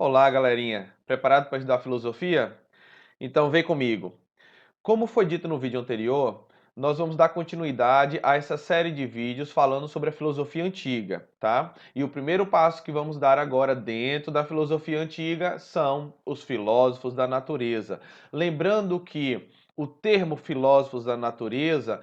Olá, galerinha. Preparado para estudar filosofia? Então vem comigo. Como foi dito no vídeo anterior, nós vamos dar continuidade a essa série de vídeos falando sobre a filosofia antiga, tá? E o primeiro passo que vamos dar agora dentro da filosofia antiga são os filósofos da natureza. Lembrando que o termo filósofos da natureza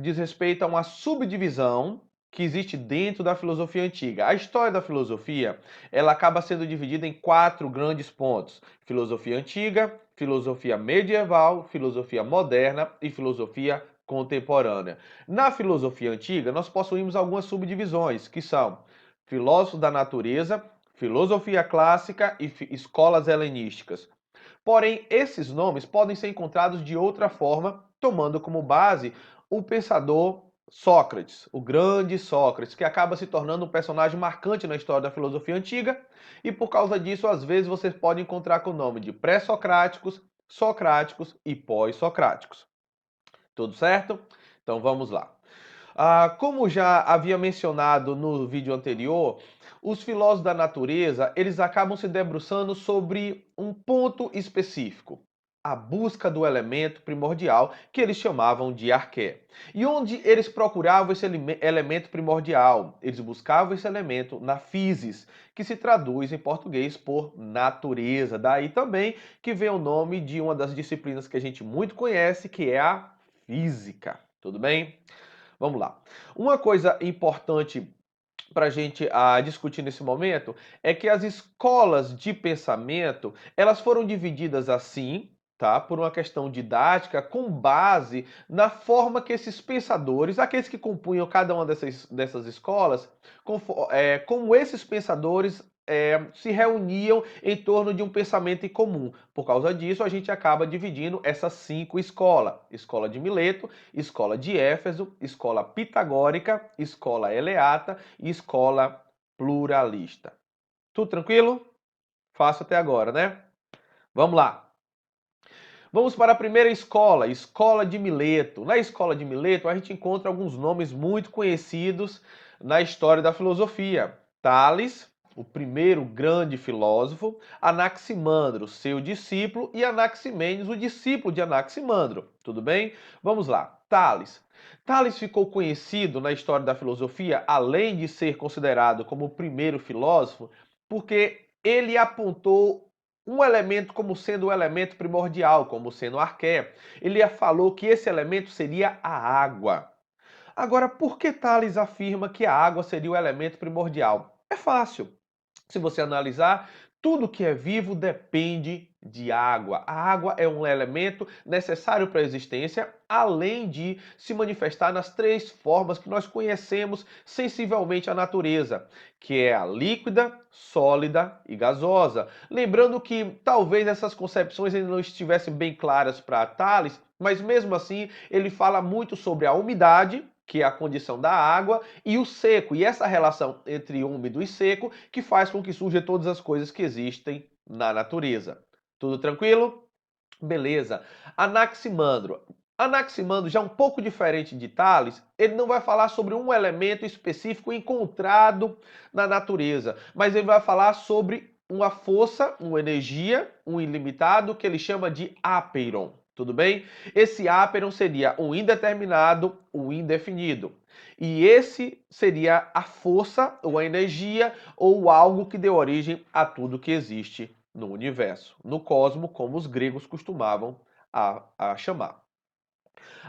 diz respeito a uma subdivisão que existe dentro da filosofia antiga. A história da filosofia, ela acaba sendo dividida em quatro grandes pontos: filosofia antiga, filosofia medieval, filosofia moderna e filosofia contemporânea. Na filosofia antiga, nós possuímos algumas subdivisões, que são filósofos da natureza, filosofia clássica e escolas helenísticas. Porém, esses nomes podem ser encontrados de outra forma, tomando como base o pensador Sócrates, o grande Sócrates, que acaba se tornando um personagem marcante na história da filosofia antiga, e por causa disso, às vezes, você pode encontrar com o nome de pré-socráticos, socráticos e pós-socráticos. Tudo certo? Então vamos lá. Como já havia mencionado no vídeo anterior, os filósofos da natureza, eles acabam se debruçando sobre um ponto específico: a busca do elemento primordial, que eles chamavam de arqué. E onde eles procuravam esse elemento primordial? Eles buscavam esse elemento na physis, que se traduz em português por natureza. Daí também que vem o nome de uma das disciplinas que a gente muito conhece, que é a física. Tudo bem? Vamos lá. Uma coisa importante para a gente discutir nesse momento é que as escolas de pensamento, elas foram divididas assim, tá? Por uma questão didática, com base na forma que esses pensadores, aqueles que compunham cada uma dessas escolas, como esses pensadores se reuniam em torno de um pensamento em comum. Por causa disso, a gente acaba dividindo essas cinco escolas: escola de Mileto, escola de Éfeso, escola pitagórica, escola eleata e escola pluralista. Tudo tranquilo? Fácil até agora, né? Vamos lá. Vamos para a primeira escola, escola de Mileto. Na escola de Mileto, a gente encontra alguns nomes muito conhecidos na história da filosofia. Tales, o primeiro grande filósofo, Anaximandro, seu discípulo, e Anaximenes, o discípulo de Anaximandro. Tudo bem? Vamos lá. Tales. Tales ficou conhecido na história da filosofia, além de ser considerado como o primeiro filósofo, porque ele apontou um elemento como sendo o elemento primordial, como sendo o arqué. Ele falou que esse elemento seria a água. Agora, por que Tales afirma que a água seria o elemento primordial? É fácil. Se você analisar, tudo que é vivo depende de água. A água é um elemento necessário para a existência, além de se manifestar nas três formas que nós conhecemos sensivelmente a natureza, que é a líquida, sólida e gasosa. Lembrando que talvez essas concepções ainda não estivessem bem claras para Tales, mas mesmo assim ele fala muito sobre a umidade, que é a condição da água, e o seco, e essa relação entre úmido e seco que faz com que surjam todas as coisas que existem na natureza. Tudo tranquilo? Beleza. Anaximandro. Anaximandro, já um pouco diferente de Tales, ele não vai falar sobre um elemento específico encontrado na natureza, mas ele vai falar sobre uma força, uma energia, um ilimitado, que ele chama de apeiron. Tudo bem? Esse apeiron seria um indeterminado, um indefinido. E esse seria a força, ou a energia, ou algo que deu origem a tudo que existe no universo, no cosmo, como os gregos costumavam a chamar.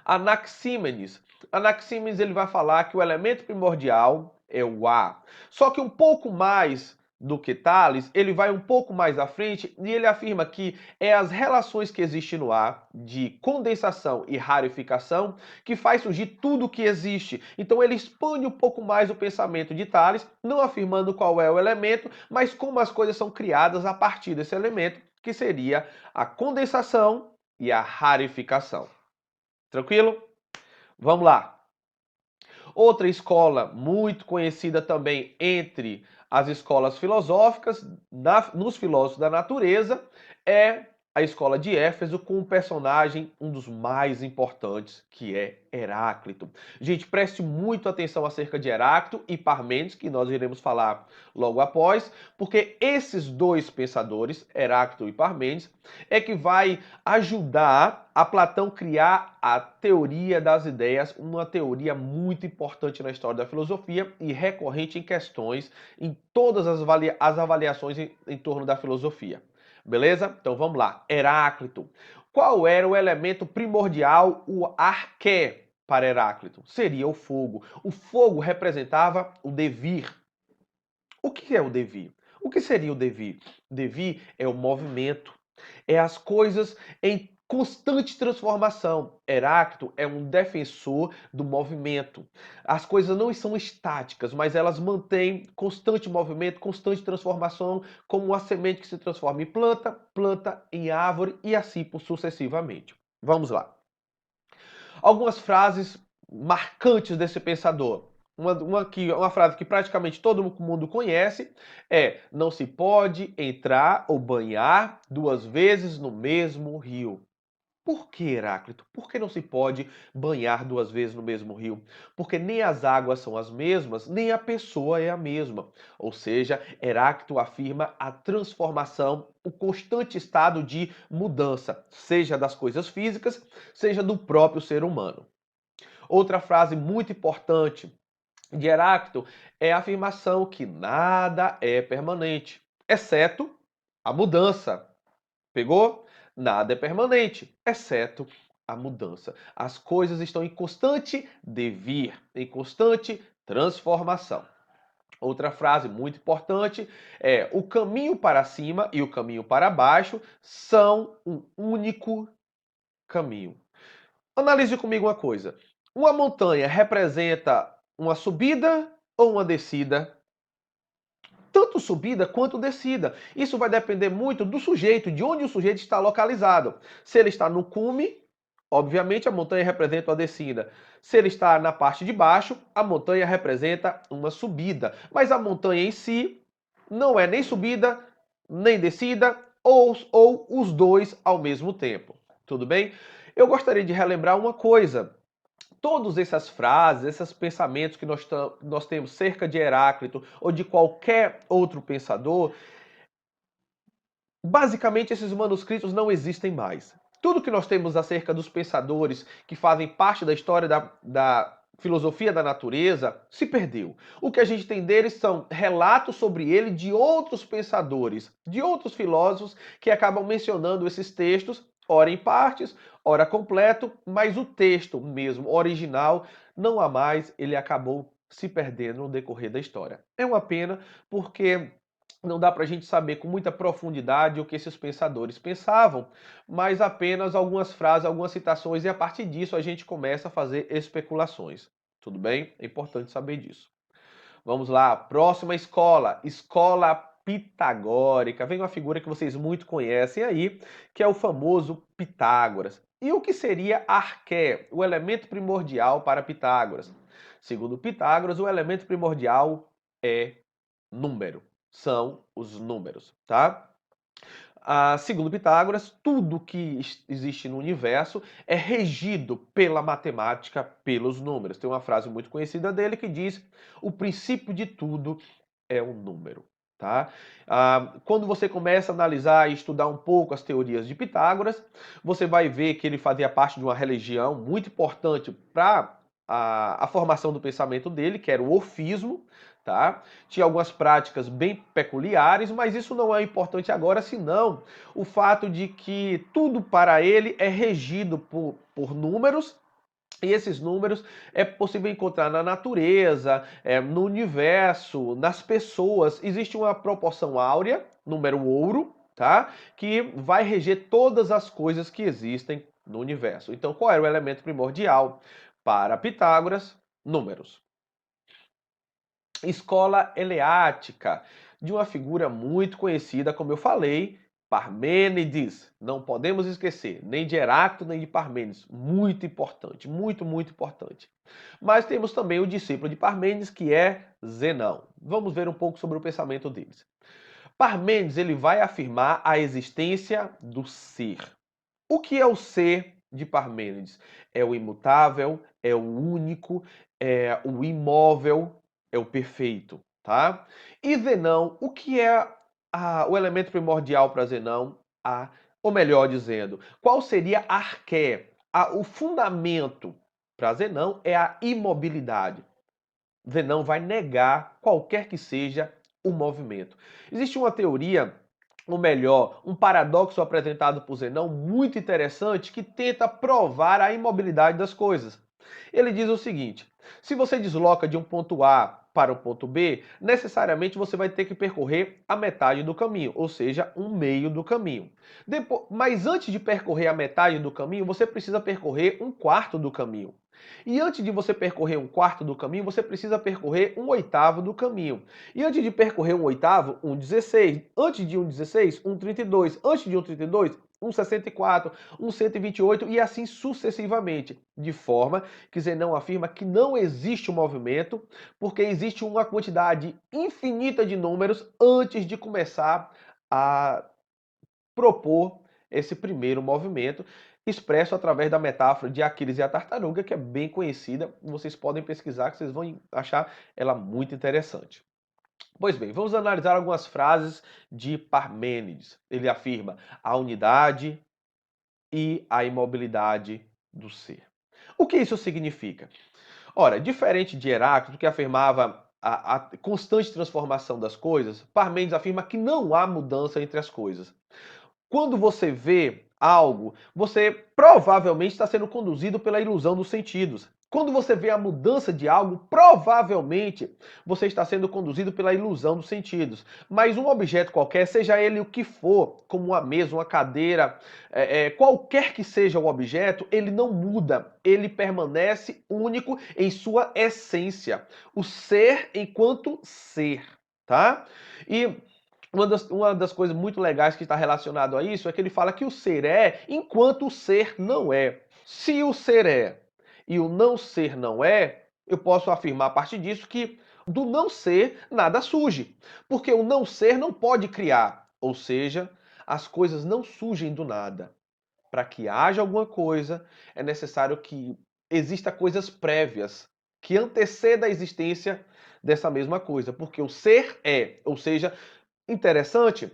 Anaxímenes. Anaxímenes ele vai falar que o elemento primordial é o ar. Só que um pouco mais do que Tales, ele vai um pouco mais à frente e ele afirma que é as relações que existem no ar, de condensação e rarificação, que faz surgir tudo o que existe. Então ele expande um pouco mais o pensamento de Tales, não afirmando qual é o elemento, mas como as coisas são criadas a partir desse elemento, que seria a condensação e a rarificação. Tranquilo? Vamos lá. Outra escola muito conhecida também entre as escolas filosóficas, nos filósofos da natureza, é a escola de Éfeso com um personagem, um dos mais importantes, que é Heráclito. Gente, preste muito atenção acerca de Heráclito e Parmênides, que nós iremos falar logo após, porque esses dois pensadores, Heráclito e Parmênides, é que vai ajudar a Platão criar a teoria das ideias, uma teoria muito importante na história da filosofia e recorrente em questões em todas as avaliações em torno da filosofia. Beleza? Então vamos lá. Heráclito. Qual era o elemento primordial, o arqué, para Heráclito? Seria o fogo. O fogo representava o devir. O que é o devir? O que seria o devir? Devir é o movimento, é as coisas em constante transformação. Heráclito é um defensor do movimento. As coisas não são estáticas, mas elas mantêm constante movimento, constante transformação, como uma semente que se transforma em planta, planta em árvore e assim sucessivamente. Vamos lá. Algumas frases marcantes desse pensador. Uma frase que praticamente todo mundo conhece é: não se pode entrar ou banhar duas vezes no mesmo rio. Por que, Heráclito? Por que não se pode banhar duas vezes no mesmo rio? Porque nem as águas são as mesmas, nem a pessoa é a mesma. Ou seja, Heráclito afirma a transformação, o constante estado de mudança, seja das coisas físicas, seja do próprio ser humano. Outra frase muito importante de Heráclito é a afirmação que nada é permanente, exceto a mudança. Pegou? Nada é permanente, exceto a mudança. As coisas estão em constante devir, em constante transformação. Outra frase muito importante é: o caminho para cima e o caminho para baixo são um único caminho. Analise comigo uma coisa. Uma montanha representa uma subida ou uma descida? Tanto subida quanto descida. Isso vai depender muito do sujeito, de onde o sujeito está localizado. Se ele está no cume, obviamente a montanha representa uma descida. Se ele está na parte de baixo, a montanha representa uma subida. Mas a montanha em si não é nem subida, nem descida, ou os dois ao mesmo tempo. Tudo bem? Eu gostaria de relembrar uma coisa. Todas essas frases, esses pensamentos que nós temos cerca de Heráclito ou de qualquer outro pensador, basicamente esses manuscritos não existem mais. Tudo que nós temos acerca dos pensadores que fazem parte da história da filosofia da natureza se perdeu. O que a gente tem deles são relatos sobre ele de outros pensadores, de outros filósofos que acabam mencionando esses textos, ora em partes, ora completo, mas o texto mesmo, original, não há mais, ele acabou se perdendo no decorrer da história. É uma pena, porque não dá para a gente saber com muita profundidade o que esses pensadores pensavam, mas apenas algumas frases, algumas citações, e a partir disso a gente começa a fazer especulações. Tudo bem? É importante saber disso. Vamos lá, próxima escola, escola pitagórica. Vem uma figura que vocês muito conhecem aí, que é o famoso Pitágoras. E o que seria arqué, o elemento primordial para Pitágoras? Segundo Pitágoras, o elemento primordial é número. São os números, tá? Segundo Pitágoras, tudo que existe no universo é regido pela matemática, pelos números. Tem uma frase muito conhecida dele que diz: o princípio de tudo é o número. Tá? Quando você começa a analisar e estudar um pouco as teorias de Pitágoras, você vai ver que ele fazia parte de uma religião muito importante para a formação do pensamento dele, que era o ofismo. Tá? Tinha algumas práticas bem peculiares, mas isso não é importante agora, senão o fato de que tudo para ele é regido por números, e esses números é possível encontrar na natureza, no universo, nas pessoas. Existe uma proporção áurea, número ouro, tá? Que vai reger todas as coisas que existem no universo. Então, qual era o elemento primordial para Pitágoras? Números. Escola eleática, de uma figura muito conhecida, como eu falei, Parmênides. Não podemos esquecer, nem de Heráclito, nem de Parmênides. Muito importante, muito importante. Mas temos também o discípulo de Parmênides, que é Zenão. Vamos ver um pouco sobre o pensamento deles. Parmênides ele vai afirmar a existência do ser. O que é o ser de Parmênides? É o imutável, é o único, é o imóvel, é o perfeito, tá? E Zenão, o que é o elemento primordial para Zenão? Ou melhor dizendo, qual seria a arqué? O fundamento para Zenão é a imobilidade. Zenão vai negar qualquer que seja o movimento. Existe uma teoria, ou melhor, um paradoxo apresentado por Zenão muito interessante que tenta provar a imobilidade das coisas. Ele diz o seguinte: se você desloca de um ponto A para o ponto B, necessariamente você vai ter que percorrer a metade do caminho, ou seja, um meio do caminho. Mas antes de percorrer a metade do caminho, você precisa percorrer um quarto do caminho. E antes de você percorrer um quarto do caminho, você precisa percorrer um oitavo do caminho. E antes de percorrer um oitavo, um 16. Antes de um 16, um 32. Antes de um 32, um 64, um 128 e assim sucessivamente. De forma que Zenão afirma que não existe um movimento, porque existe uma quantidade infinita de números antes de começar a propor esse primeiro movimento, expresso através da metáfora de Aquiles e a tartaruga, que é bem conhecida. Vocês podem pesquisar, que vocês vão achar ela muito interessante. Pois bem, vamos analisar algumas frases de Parmênides. Ele afirma a unidade e a imobilidade do ser. O que isso significa? Ora, diferente de Heráclito, que afirmava a constante transformação das coisas, Parmênides afirma que não há mudança entre as coisas. Quando você vê algo, você provavelmente está sendo conduzido pela ilusão dos sentidos. Quando você vê a mudança de algo, provavelmente você está sendo conduzido pela ilusão dos sentidos. Mas um objeto qualquer, seja ele o que for, como uma mesa, uma cadeira, qualquer que seja o objeto, ele não muda. Ele permanece único em sua essência. O ser enquanto ser, tá? E uma das coisas muito legais que está relacionado a isso é que ele fala que o ser é enquanto o ser não é. Se o ser é e o não ser não é, eu posso afirmar a partir disso que do não ser nada surge. Porque o não ser não pode criar. Ou seja, as coisas não surgem do nada. Para que haja alguma coisa, é necessário que exista coisas prévias que anteceda a existência dessa mesma coisa. Porque o ser é, ou seja, interessante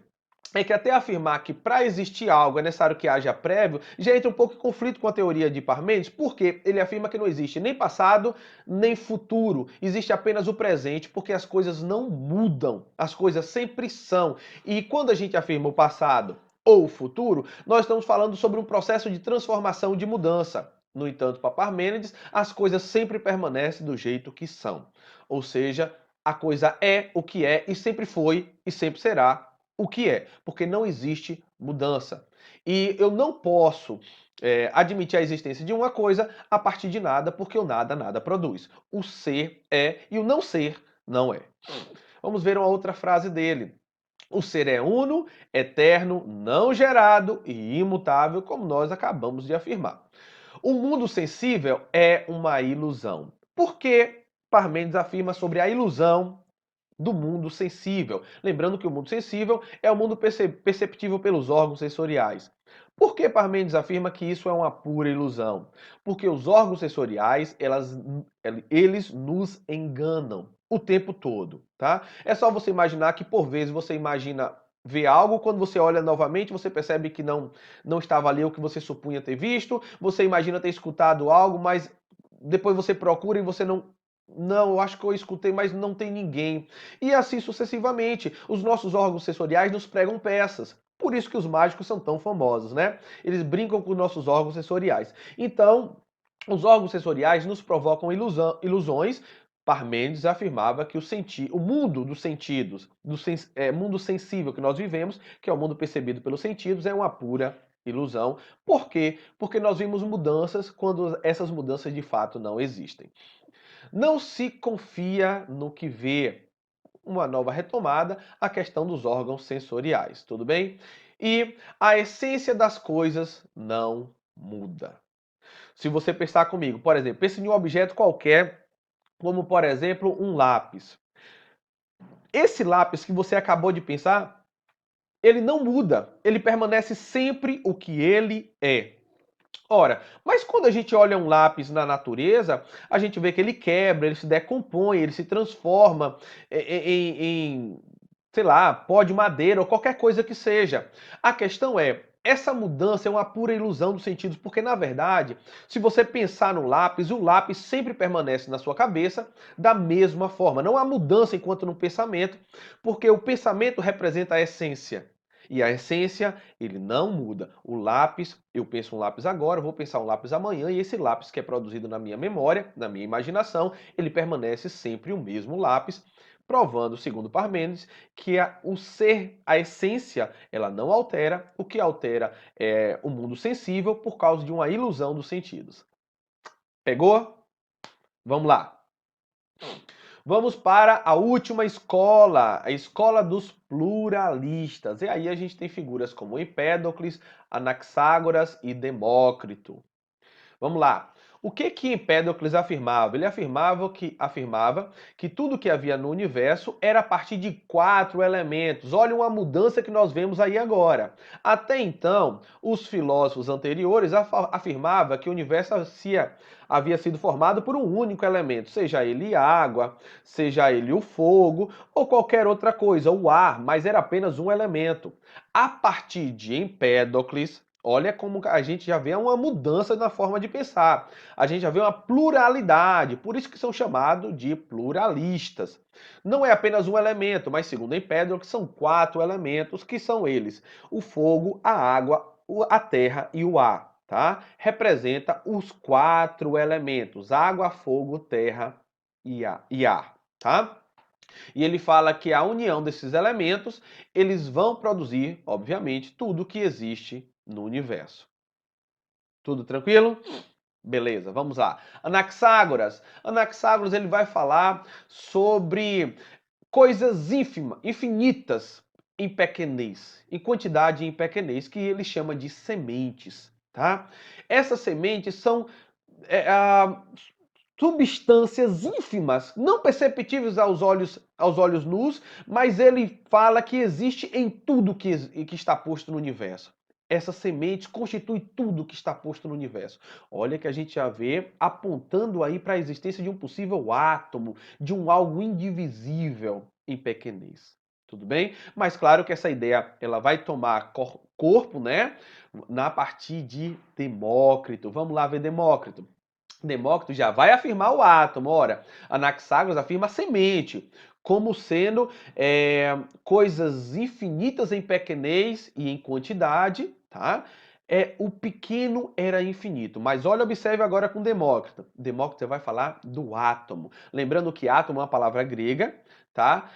é que até afirmar que para existir algo é necessário que haja prévio, já entra um pouco em conflito com a teoria de Parmênides, porque ele afirma que não existe nem passado, nem futuro, existe apenas o presente, porque as coisas não mudam, as coisas sempre são. E quando a gente afirma o passado ou o futuro, nós estamos falando sobre um processo de transformação, de mudança. No entanto, para Parmênides, as coisas sempre permanecem do jeito que são. Ou seja, a coisa é o que é e sempre foi e sempre será o que é, porque não existe mudança. E eu não posso admitir a existência de uma coisa a partir de nada, porque o nada, nada produz. O ser é e o não ser não é. Vamos ver uma outra frase dele. O ser é uno, eterno, não gerado e imutável, como nós acabamos de afirmar. O mundo sensível é uma ilusão. Por que Parmênides afirma sobre a ilusão do mundo sensível? Lembrando que o mundo sensível é o mundo perceptível pelos órgãos sensoriais. Por que Parmênides afirma que isso é uma pura ilusão? Porque os órgãos sensoriais, eles nos enganam o tempo todo, tá? É só você imaginar que por vezes você imagina ver algo, quando você olha novamente, você percebe que não estava ali o que você supunha ter visto, você imagina ter escutado algo, mas depois você procura e você não, eu acho que eu escutei, mas não tem ninguém. E assim sucessivamente. Os nossos órgãos sensoriais nos pregam peças. Por isso que os mágicos são tão famosos, né? Eles brincam com os nossos órgãos sensoriais. Então, os órgãos sensoriais nos provocam ilusões. Parmênides afirmava que o mundo dos sentidos, mundo sensível que nós vivemos, que é o mundo percebido pelos sentidos, é uma pura ilusão. Por quê? Porque nós vimos mudanças quando essas mudanças de fato não existem. Não se confia no que vê. Uma nova retomada, a questão dos órgãos sensoriais, tudo bem? E a essência das coisas não muda. Se você pensar comigo, por exemplo, pense em um objeto qualquer, como por exemplo um lápis. Esse lápis que você acabou de pensar Ele não muda, ele permanece sempre o que ele é. Ora, mas quando a gente olha um lápis na natureza, a gente vê que ele quebra, ele se decompõe, ele se transforma em, sei lá, pó de madeira ou qualquer coisa que seja. A questão é, essa mudança é uma pura ilusão dos sentidos, porque na verdade, se você pensar no lápis, o lápis sempre permanece na sua cabeça da mesma forma. Não há mudança enquanto no pensamento, porque o pensamento representa a essência. E a essência, ele não muda. O lápis, eu penso um lápis agora, vou pensar um lápis amanhã, e esse lápis que é produzido na minha memória, na minha imaginação, ele permanece sempre o mesmo lápis, provando, segundo Parmênides, que o ser, a essência, ela não altera, o que altera é o mundo sensível por causa de uma ilusão dos sentidos. Pegou? Vamos lá. Vamos para a última escola, a escola dos pluralistas. E aí a gente tem figuras como Empédocles, Anaxágoras e Demócrito. Vamos lá. O que Empédocles afirmava? Ele afirmava que tudo que havia no universo era a partir de 4 elementos. Olha uma mudança que nós vemos aí agora. Até então, os filósofos anteriores afirmavam que o universo havia sido formado por um único elemento, seja ele água, seja ele o fogo ou qualquer outra coisa, o ar, mas era apenas um elemento. A partir de Empédocles, olha como a gente já vê uma mudança na forma de pensar. A gente já vê uma pluralidade, por isso que são chamados de pluralistas. Não é apenas um elemento, mas segundo Empédocles, são 4 elementos, que são eles: o fogo, a água, a terra e o ar. Tá? Representa os 4 elementos: água, fogo, terra e ar. Tá? E ele fala que a união desses elementos, eles vão produzir, obviamente, tudo que existe no universo. Tudo tranquilo? Beleza, vamos lá. Anaxágoras. Anaxágoras, ele vai falar sobre coisas infinitas em pequenez, em quantidade em pequenez, que ele chama de sementes, tá? Essas sementes são é, substâncias ínfimas, não perceptíveis aos olhos nus, mas ele fala que existe em tudo que está posto no universo. Essa semente constitui tudo que está posto no universo. Olha que a gente já vê apontando aí para a existência de um possível átomo, de um algo indivisível em pequenez. Tudo bem? Mas claro que essa ideia ela vai tomar corpo, né? Na partir de Demócrito. Vamos lá ver Demócrito. Demócrito já vai afirmar o átomo. Ora, Anaxágoras afirma a semente, como sendo coisas infinitas em pequenez e em quantidade, tá? O pequeno era infinito. Mas olha, observe agora com Demócrito. Demócrito vai falar do átomo. Lembrando que átomo é uma palavra grega, tá?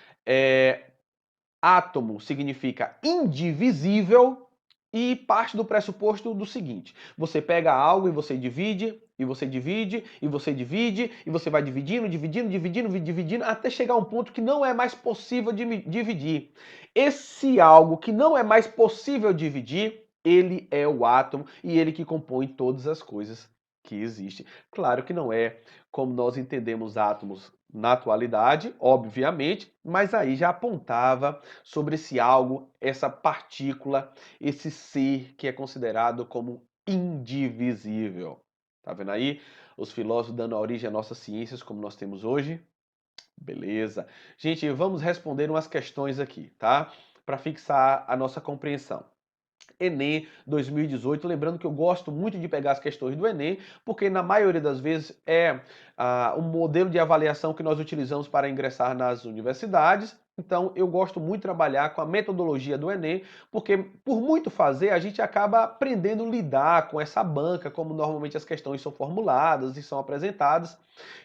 Átomo significa indivisível e parte do pressuposto do seguinte: você pega algo e você divide, e você divide, e você divide, e você vai dividindo, dividindo, dividindo, dividindo, até chegar a um ponto que não é mais possível de dividir. Esse algo que não é mais possível dividir, ele é o átomo e ele que compõe todas as coisas que existem. Claro que não é como nós entendemos átomos na atualidade, obviamente, mas aí já apontava sobre esse algo, essa partícula, esse ser que é considerado como indivisível. Tá vendo aí? Os filósofos dando origem às nossas ciências como nós temos hoje. Beleza. Gente, vamos responder umas questões aqui, tá? Para fixar a nossa compreensão. Enem 2018, lembrando que eu gosto muito de pegar as questões do Enem, porque na maioria das vezes é um modelo de avaliação que nós utilizamos para ingressar nas universidades. Então eu gosto muito de trabalhar com a metodologia do Enem, porque por muito fazer a gente acaba aprendendo a lidar com essa banca, como normalmente as questões são formuladas e são apresentadas.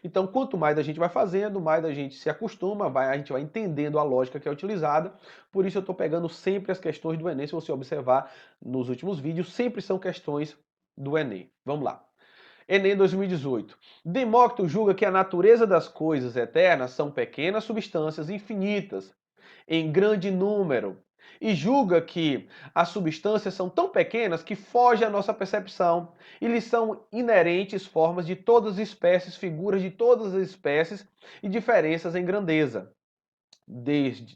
Então quanto mais a gente vai fazendo, mais a gente se acostuma, a gente vai entendendo a lógica que é utilizada. Por isso eu estou pegando sempre as questões do Enem, se você observar nos últimos vídeos, sempre são questões do Enem. Vamos lá. Enem 2018. Demócrito julga que a natureza das coisas eternas são pequenas substâncias infinitas, em grande número, e julga que as substâncias são tão pequenas que fogem à nossa percepção, e lhes são inerentes formas de todas as espécies, figuras de todas as espécies e diferenças em grandeza.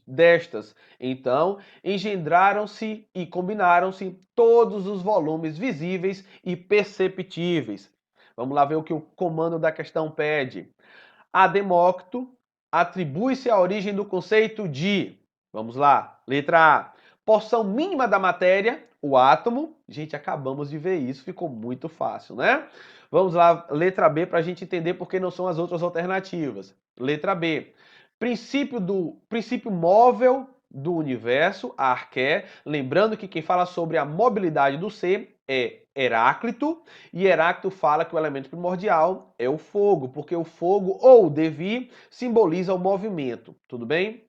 Destas, então, engendraram-se e combinaram-se todos os volumes visíveis e perceptíveis. Vamos lá ver o que o comando da questão pede. A Demócrito atribui-se a origem do conceito de, vamos lá, letra A, porção mínima da matéria, o átomo. Gente, acabamos de ver isso, ficou muito fácil, né? Vamos lá, letra B, para a gente entender por que não são as outras alternativas. Letra B, princípio móvel do universo, a arqué. Lembrando que quem fala sobre a mobilidade do ser é Heráclito, e Heráclito fala que o elemento primordial é o fogo, porque o fogo ou o devir simboliza o movimento, tudo bem?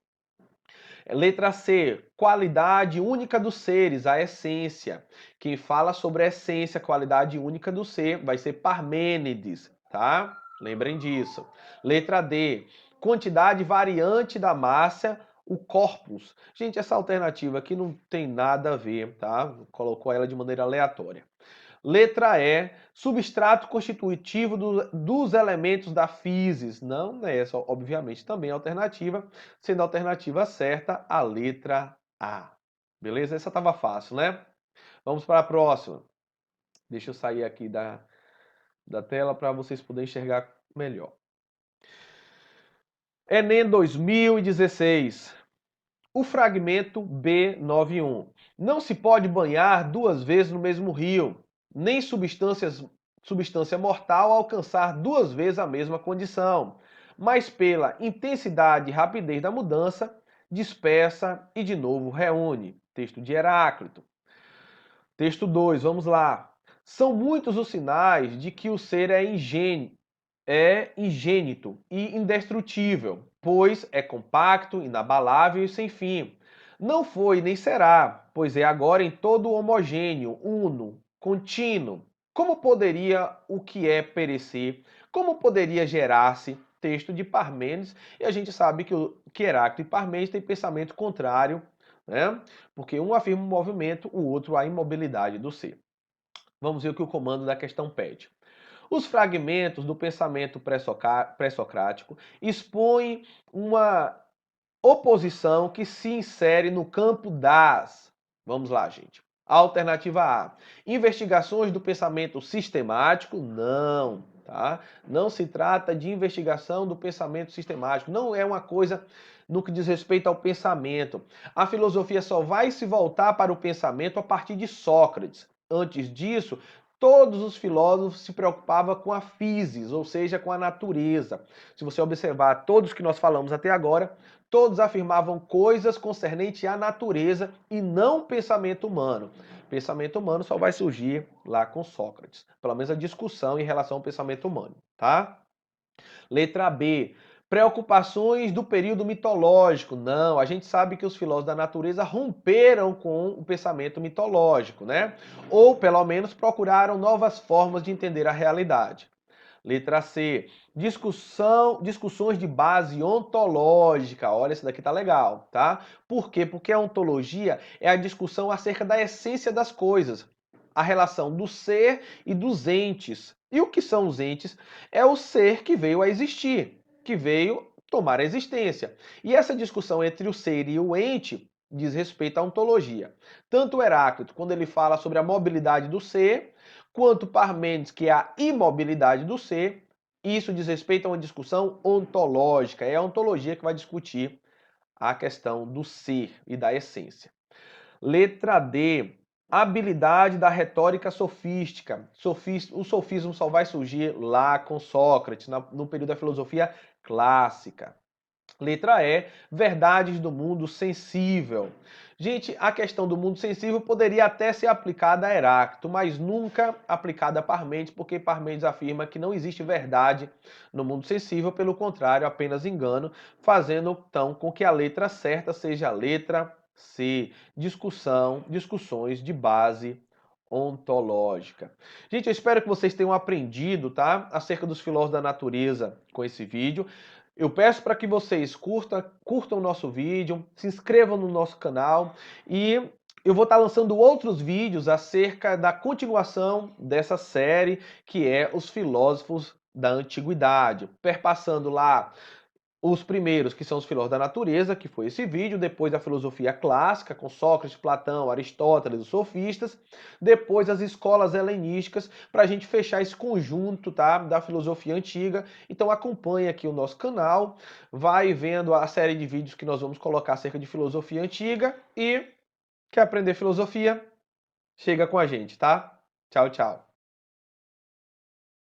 Letra C, qualidade única dos seres, a essência. Quem fala sobre a essência, qualidade única do ser, vai ser Parmênides, tá? Lembrem disso. Letra D, quantidade variante da massa, o corpus. Gente, essa alternativa aqui não tem nada a ver, tá? Colocou ela de maneira aleatória. Letra E, substrato constitutivo dos elementos da physis. Não é essa, obviamente, também a alternativa, sendo a alternativa certa a letra A. Beleza? Essa estava fácil, né? Vamos para a próxima. Deixa eu sair aqui da tela para vocês poderem enxergar melhor. Enem 2016. O fragmento B91. Não se pode banhar duas vezes no mesmo rio, nem substância mortal alcançar duas vezes a mesma condição, mas pela intensidade e rapidez da mudança, dispersa e de novo reúne. Texto de Heráclito. Texto 2, vamos lá. São muitos os sinais de que o ser é ingênito e indestrutível, pois é compacto, inabalável e sem fim. Não foi nem será, pois é agora em todo homogêneo, uno, contínuo. Como poderia o que é perecer? Como poderia gerar-se? Texto de Parmênides, e a gente sabe que Heráclito e Parmênides têm pensamento contrário, né? Porque um afirma o movimento, o outro a imobilidade do ser. Vamos ver o que o comando da questão pede. Os fragmentos do pensamento pré-socrático expõem uma oposição que se insere no campo das. Vamos lá, gente. Alternativa A. Investigações do pensamento sistemático? Não, tá? Não se trata de investigação do pensamento sistemático. Não é uma coisa no que diz respeito ao pensamento. A filosofia só vai se voltar para o pensamento a partir de Sócrates. Antes disso, todos os filósofos se preocupavam com a physis, ou seja, com a natureza. Se você observar todos que nós falamos até agora, todos afirmavam coisas concernentes à natureza e não o pensamento humano. O pensamento humano só vai surgir lá com Sócrates. Pelo menos a discussão em relação ao pensamento humano, tá? Letra B. Preocupações do período mitológico. Não, a gente sabe que os filósofos da natureza romperam com o pensamento mitológico, né? Ou, pelo menos, procuraram novas formas de entender a realidade. Letra C. Discussões de base ontológica. Olha, esse daqui tá legal, tá? Por quê? Porque a ontologia é a discussão acerca da essência das coisas, a relação do ser e dos entes. E o que são os entes? É o ser que veio a existir, que veio tomar a existência. E essa discussão entre o ser e o ente diz respeito à ontologia. Tanto Heráclito, quando ele fala sobre a mobilidade do ser, quanto Parmênides, que é a imobilidade do ser, isso diz respeito a uma discussão ontológica. É a ontologia que vai discutir a questão do ser e da essência. Letra D. Habilidade da retórica sofística. O sofismo só vai surgir lá com Sócrates, no período da filosofia clássica. Letra E, verdades do mundo sensível. Gente, a questão do mundo sensível poderia até ser aplicada a Heráclito, mas nunca aplicada a Parmênides, porque Parmênides afirma que não existe verdade no mundo sensível, pelo contrário, apenas engano, fazendo então com que a letra certa seja a letra C. Discussões de base ontológica. Gente, eu espero que vocês tenham aprendido, tá, acerca dos filósofos da natureza com esse vídeo. Eu peço para que vocês curtam o nosso vídeo, se inscrevam no nosso canal e eu vou estar lançando outros vídeos acerca da continuação dessa série, que é os filósofos da antiguidade, perpassando lá Os primeiros, que são os filósofos da natureza, que foi esse vídeo, depois a filosofia clássica, com Sócrates, Platão, Aristóteles, os sofistas, depois as escolas helenísticas, para a gente fechar esse conjunto, tá, da filosofia antiga. Então acompanhe aqui o nosso canal, vai vendo a série de vídeos que nós vamos colocar acerca de filosofia antiga e quer aprender filosofia? Chega com a gente, tá? Tchau, tchau.